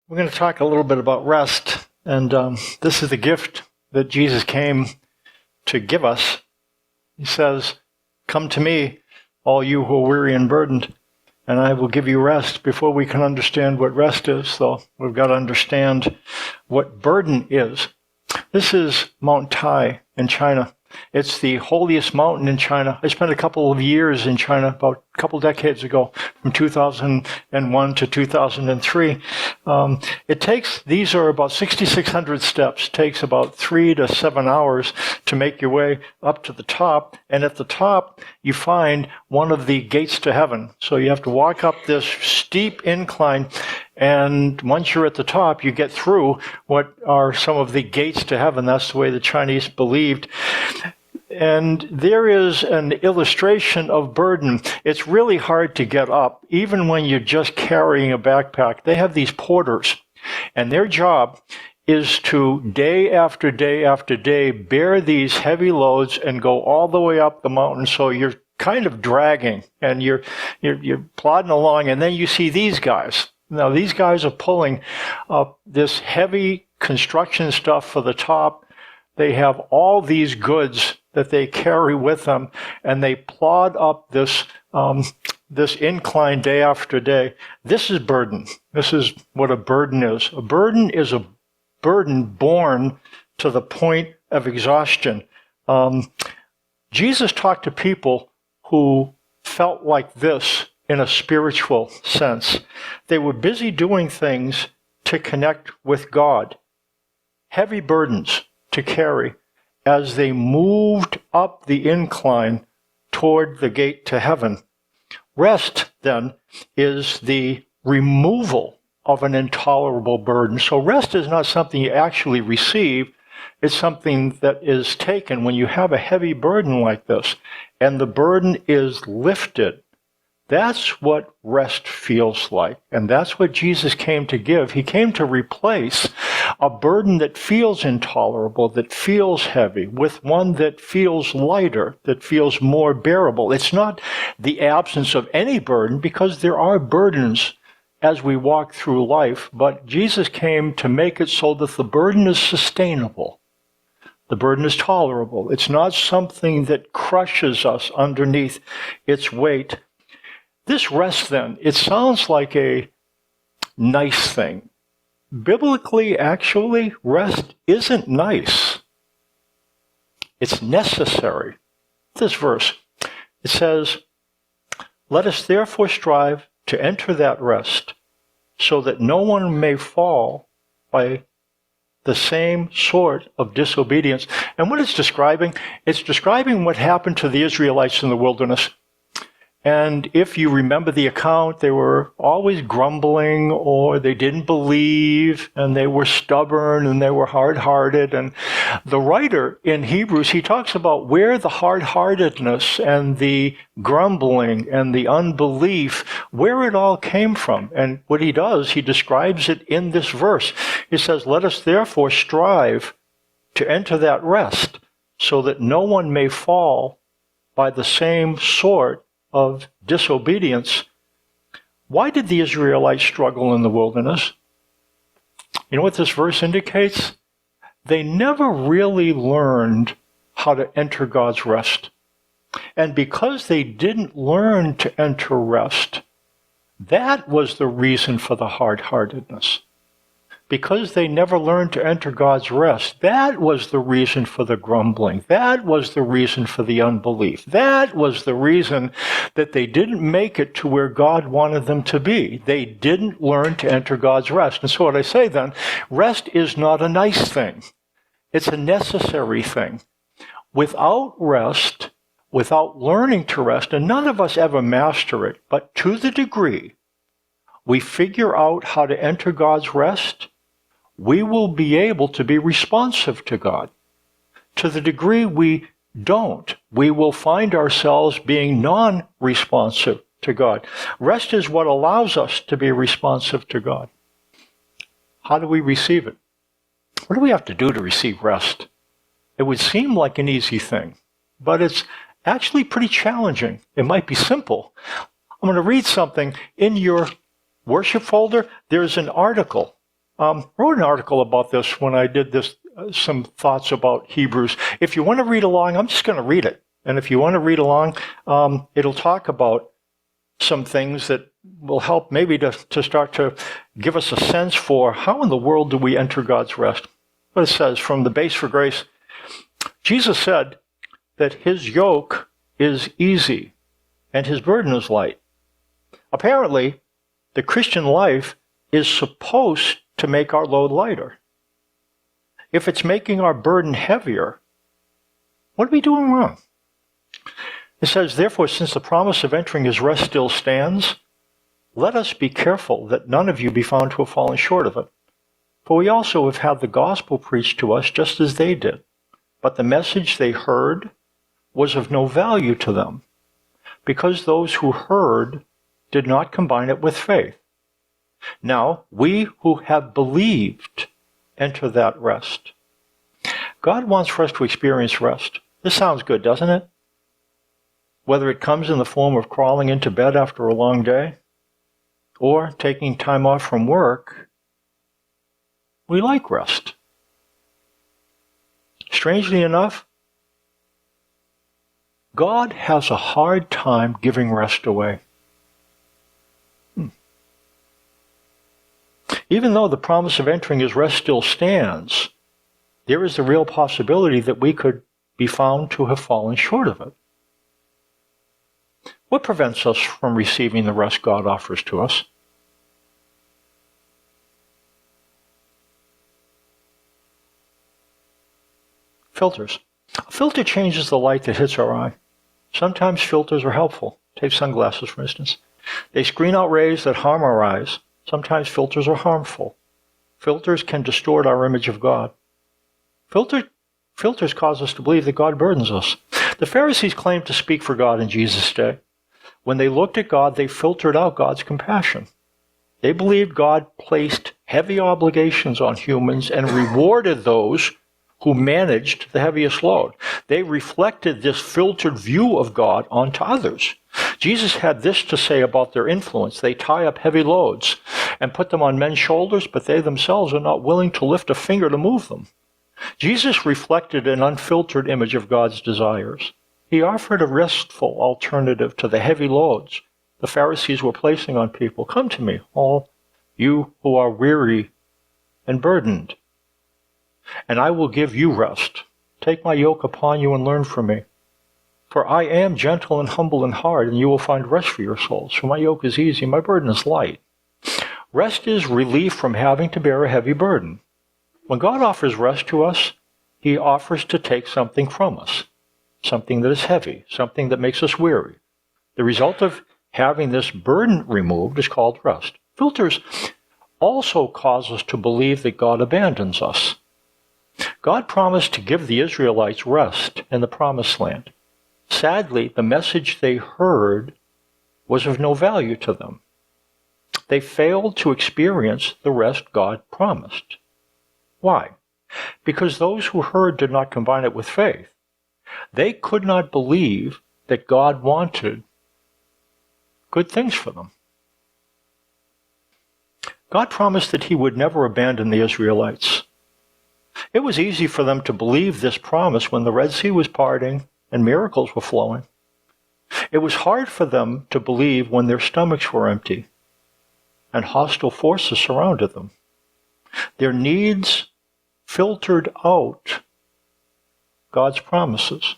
We're going to talk a little bit about rest, and this is the gift that Jesus came to give us. He says, "Come to me, all you who are weary and burdened, and I will give you rest." Before we can understand what rest is, though, we've got to understand what burden is. This is Mount Tai in China. It's the holiest mountain in China. I spent a couple of years in China about a couple decades ago, from 2001 to 2003. These are about 6,600 steps. It takes about 3 to 7 hours to make your way up to the top. And at the top, you find one of the gates to heaven. So you have to walk up this steep incline. And once you're at the top, you get through what are some of the gates to heaven. That's the way the Chinese believed. And there is an illustration of burden. It's really hard to get up, even when you're just carrying a backpack. They have these porters, and their job is to, day after day after day, bear these heavy loads and go all the way up the mountain. So you're kind of dragging, and you're plodding along, and then you see these guys. Now, these guys are pulling up this heavy construction stuff for the top. They have all these goods that they carry with them, and they plod up this incline day after day. This is burden. This is what a burden is. A burden is a burden borne to the point of exhaustion. Jesus talked to people who felt like this in a spiritual sense. They were busy doing things to connect with God. Heavy burdens to carry as they moved up the incline toward the gate to heaven. Rest, then, is the removal of an intolerable burden. So rest is not something you actually receive. It's something that is taken when you have a heavy burden like this, and the burden is lifted. That's what rest feels like, and that's what Jesus came to give. He came to replace a burden that feels intolerable, that feels heavy, with one that feels lighter, that feels more bearable. It's not the absence of any burden, because there are burdens as we walk through life, but Jesus came to make it so that the burden is sustainable. The burden is tolerable. It's not something that crushes us underneath its weight. This rest, then, it sounds like a nice thing. Biblically, actually, rest isn't nice. It's necessary. This verse, it says, "Let us therefore strive to enter that rest, so that no one may fall by the same sort of disobedience." And what it's describing what happened to the Israelites in the wilderness. And if you remember the account, they were always grumbling, or they didn't believe, and they were stubborn, and they were hard-hearted. And the writer in Hebrews, he talks about where the hard-heartedness and the grumbling and the unbelief, where it all came from. And what he does, he describes it in this verse. He says, "Let us therefore strive to enter that rest, so that no one may fall by the same sort of disobedience." Why did the Israelites struggle in the wilderness? You know what this verse indicates? They never really learned how to enter God's rest. And because they didn't learn to enter rest, that was the reason for the hard-heartedness. Because they never learned to enter God's rest, that was the reason for the grumbling. That was the reason for the unbelief. That was the reason that they didn't make it to where God wanted them to be. They didn't learn to enter God's rest. And so what I say then, rest is not a nice thing. It's a necessary thing. Without rest, without learning to rest, and none of us ever master it, but to the degree we figure out how to enter God's rest, we will be able to be responsive to God. To the degree we don't, we will find ourselves being non-responsive to God. Rest is what allows us to be responsive to God. How do we receive it? What do we have to do to receive rest? It would seem like an easy thing, but it's actually pretty challenging. It might be simple. I'm going to read something in your worship folder. There's an article wrote an article about this when I did this, some thoughts about Hebrews. If you want to read along, I'm just going to read it. And if you want to read along, it'll talk about some things that will help maybe to start to give us a sense for how in the world do we enter God's rest. What it says from the Base for Grace, Jesus said that his yoke is easy and his burden is light. Apparently, the Christian life is supposed to make our load lighter. If it's making our burden heavier, what are we doing wrong? It says, therefore, since the promise of entering his rest still stands, let us be careful that none of you be found to have fallen short of it. For we also have had the gospel preached to us just as they did. But the message they heard was of no value to them, because those who heard did not combine it with faith. Now, we who have believed enter that rest. God wants for us to experience rest. This sounds good, doesn't it? Whether it comes in the form of crawling into bed after a long day or taking time off from work, we like rest. Strangely enough, God has a hard time giving rest away. Even though the promise of entering his rest still stands, there is the real possibility that we could be found to have fallen short of it. What prevents us from receiving the rest God offers to us? Filters. A filter changes the light that hits our eye. Sometimes filters are helpful. Take sunglasses, for instance. They screen out rays that harm our eyes. Sometimes filters are harmful. Filters can distort our image of God. Filters cause us to believe that God burdens us. The Pharisees claimed to speak for God in Jesus' day. When they looked at God, they filtered out God's compassion. They believed God placed heavy obligations on humans and rewarded those who managed the heaviest load. They reflected this filtered view of God onto others. Jesus had this to say about their influence. They tie up heavy loads and put them on men's shoulders, but they themselves are not willing to lift a finger to move them. Jesus reflected an unfiltered image of God's desires. He offered a restful alternative to the heavy loads the Pharisees were placing on people. Come to me, all you who are weary and burdened, and I will give you rest. Take my yoke upon you and learn from me. For I am gentle and humble in heart, and you will find rest for your souls. For my yoke is easy, my burden is light. Rest is relief from having to bear a heavy burden. When God offers rest to us, he offers to take something from us, something that is heavy, something that makes us weary. The result of having this burden removed is called rest. Filters also cause us to believe that God abandons us. God promised to give the Israelites rest in the Promised Land. Sadly, the message they heard was of no value to them. They failed to experience the rest God promised. Why? Because those who heard did not combine it with faith. They could not believe that God wanted good things for them. God promised that he would never abandon the Israelites. It was easy for them to believe this promise when the Red Sea was parting and miracles were flowing. It was hard for them to believe when their stomachs were empty and hostile forces surrounded them. Their needs filtered out God's promises.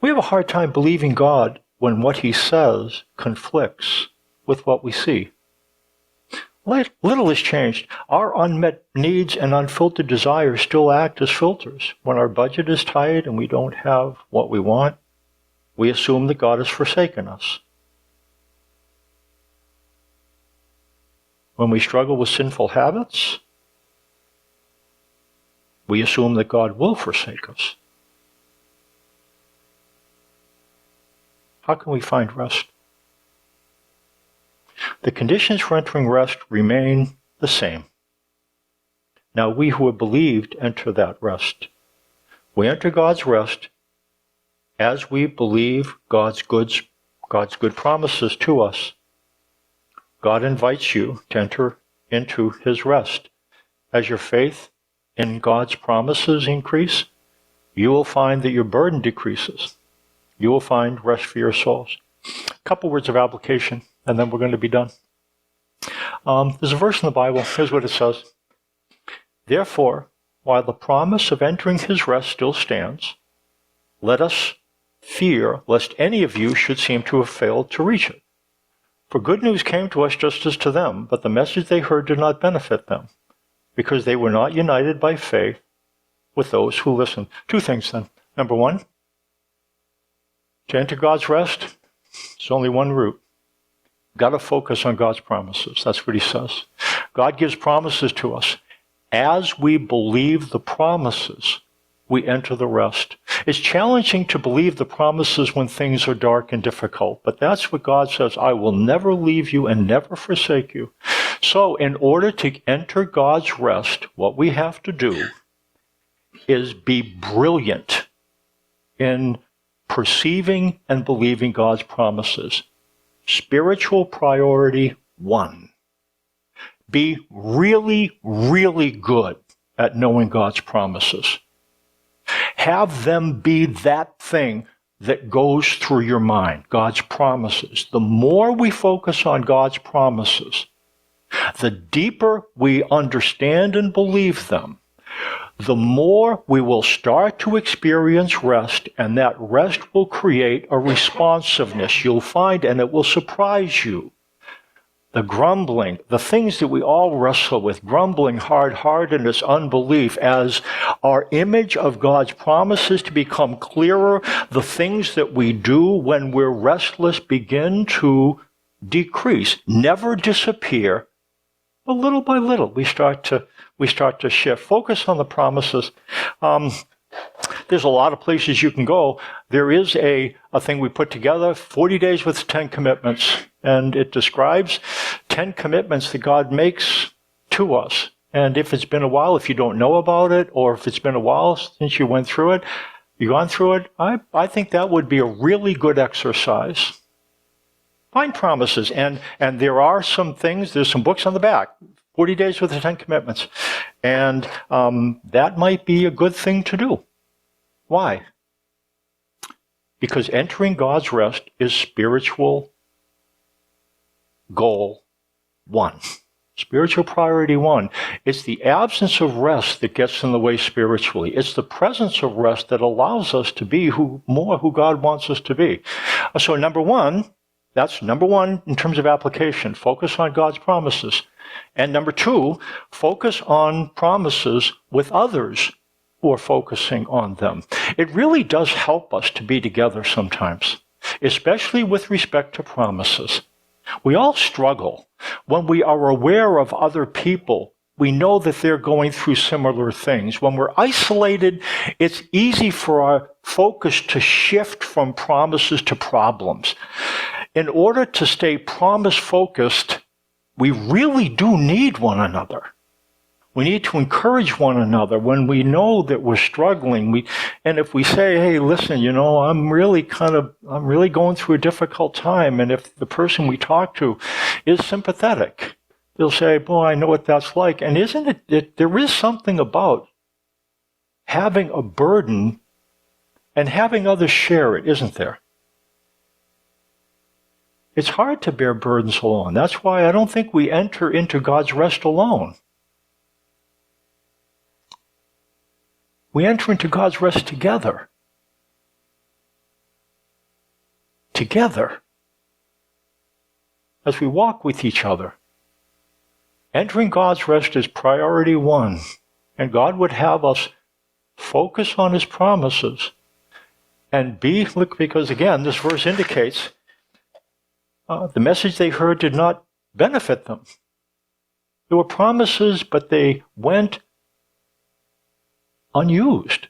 We have a hard time believing God when what he says conflicts with what we see. Little has changed. Our unmet needs and unfiltered desires still act as filters. When our budget is tight and we don't have what we want, we assume that God has forsaken us. When we struggle with sinful habits, we assume that God will forsake us. How can we find rest? The conditions for entering rest remain the same. Now we who have believed enter that rest. We enter God's rest as we believe God's good promises to us. God invites you to enter into his rest. As your faith in God's promises increase, you will find that your burden decreases. You will find rest for your souls. A couple words of application, and then we're going to be done. There's a verse in the Bible. Here's what it says. Therefore, while the promise of entering his rest still stands, let us fear lest any of you should seem to have failed to reach it. For good news came to us just as to them, but the message they heard did not benefit them, because they were not united by faith with those who listened. Two things then. Number one, to enter God's rest, there's only one route. Got to focus on God's promises. That's what he says. God gives promises to us. As we believe the promises, we enter the rest. It's challenging to believe the promises when things are dark and difficult, but that's what God says. I will never leave you and never forsake you. So in order to enter God's rest, what we have to do is be brilliant in perceiving and believing God's promises. Spiritual priority 1. Be really, really good at knowing God's promises. Have them be that thing that goes through your mind, God's promises. The more we focus on God's promises, the deeper we understand and believe them, the more we will start to experience rest, and that rest will create a responsiveness you'll find, and it will surprise you. The grumbling, the things that we all wrestle with, grumbling, hard-heartedness, unbelief, as our image of God's promises to become clearer, the things that we do when we're restless begin to decrease, never disappear. But little by little, we start to shift. Focus on the promises. There's a lot of places you can go. There is a thing we put together, 40 Days with 10 Commitments, and it describes 10 commitments that God makes to us. And if it's been a while, if you don't know about it, or if it's been a while since you went through it, you've gone through it, I think that would be a really good exercise. Find promises, and there are some things, there's some books on the back, 40 Days with the 10 Commitments, and that might be a good thing to do. Why? Because entering God's rest is spiritual goal 1. Spiritual priority 1. It's the absence of rest that gets in the way spiritually. It's the presence of rest that allows us to be who God wants us to be. So number 1, that's number 1 in terms of application. Focus on God's promises. And number 2, focus on promises with others who are focusing on them. It really does help us to be together sometimes, especially with respect to promises. We all struggle. When we are aware of other people, we know that they're going through similar things. When we're isolated, it's easy for our focus to shift from promises to problems. In order to stay promise-focused, we really do need one another. We need to encourage one another when we know that we're struggling. And if we say, hey, listen, I'm really going through a difficult time. And if the person we talk to is sympathetic, they'll say, boy, I know what that's like. And isn't it there is something about having a burden and having others share it, isn't there? It's hard to bear burdens alone. That's why I don't think we enter into God's rest alone. We enter into God's rest together. Together. As we walk with each other. Entering God's rest is priority 1. And God would have us focus on his promises and because again, this verse indicates the message they heard did not benefit them. There were promises, but they went unused.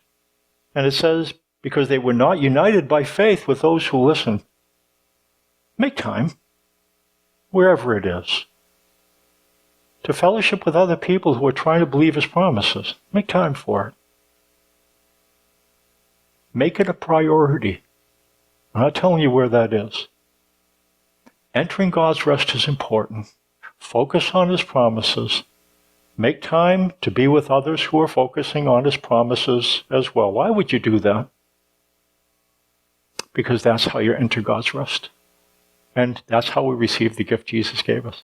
And it says, because they were not united by faith with those who listen. Make time, wherever it is, to fellowship with other people who are trying to believe his promises. Make time for it. Make it a priority. I'm not telling you where that is. Entering God's rest is important. focus on his promises, make time to be with others who are focusing on his promises as well. Why would you do that? Because that's how you enter God's rest. And that's how we receive the gift Jesus gave us.